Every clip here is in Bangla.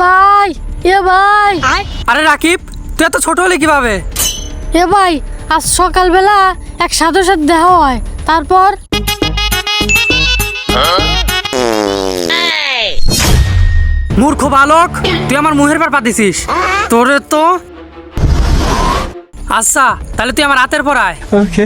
ভাই এ ভাই আরে রাকিব, তুই এত ছোট হলে কিভাবে? এ ভাই, আজ সকালবেলা এক সাধুর সাথে দেখা হয়, তারপর মূর্খ বালক, তুই আমার মুহের পর পাতিছিস। তোরে তো আচ্ছা, তাহলে তুই আমার হাতের পর আয়। ওকে।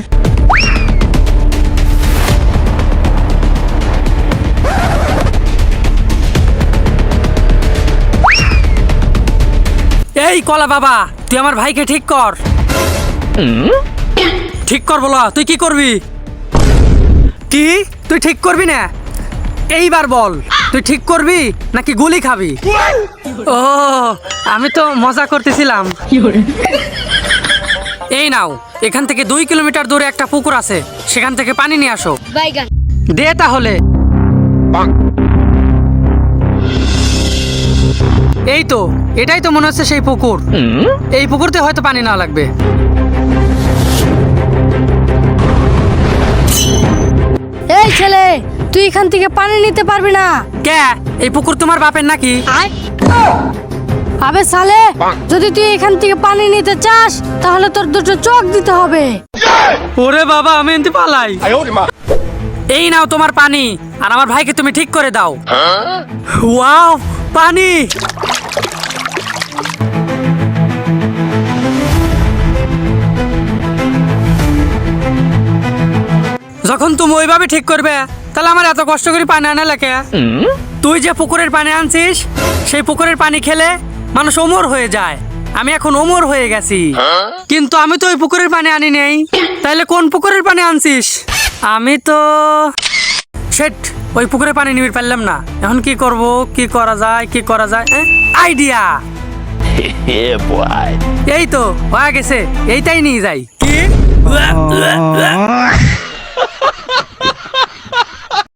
এই কলা বাবা, তুই আমার ভাইকে ঠিক কর। ঠিক কর বলো, তুই কি করবি? কি তুই ঠিক করবি না? এইবার বল, তুই ঠিক করবি নাকি গুলি খাবি? ও, আমি তো মজা করতেছিলাম। এই নাও, এখান থেকে 2 কিলোমিটার দূরে একটা পুকুর আছে, সেখান থেকে পানি নিয়ে আসো। দে তাহলে। এই তো, এটাই তো মনে হচ্ছে সেই পুকুর। এই পুকুরতে হয়তো পানি না লাগবে। এই ছেলে, তুই এখান থেকে পানি নিতে পারবি না। কে? এই পুকুর তোমার বাপের নাকি? আবে সালে, যদি তুই এখান থেকে পানি নিতে চাস তাহলে তোর দুটো চোখ দিতে হবে। ওরে বাবা, আমি এনতে পালাই। এই নাও তোমার পানি, আর আমার ভাইকে তুমি ঠিক করে দাও। ওয়াও, পানি! যখন তুমি ওইভাবে ঠিক করবে, তাহলে আমার এত কষ্ট করে পানি আনা লাগে। তুই যে পুকুরের পানি আনছিস, সেই পুকুরের পানি খেলে মানুষ অমর হয়ে যায়। আমি এখন অমর হয়ে গেছি, কিন্তু আমি তো ওই পুকুরের পানি আনি নেই। তাইলে কোন পুকুরের পানি আনছিস? আমি তো শেট, ওই পুকুরের পানি নিতে পারলাম না। এখন কি করব? কি করা যায়? কি করা যায়? আইডিয়া! এই তো হয়ে গেছে, এইটাই নিয়ে যাই। কি?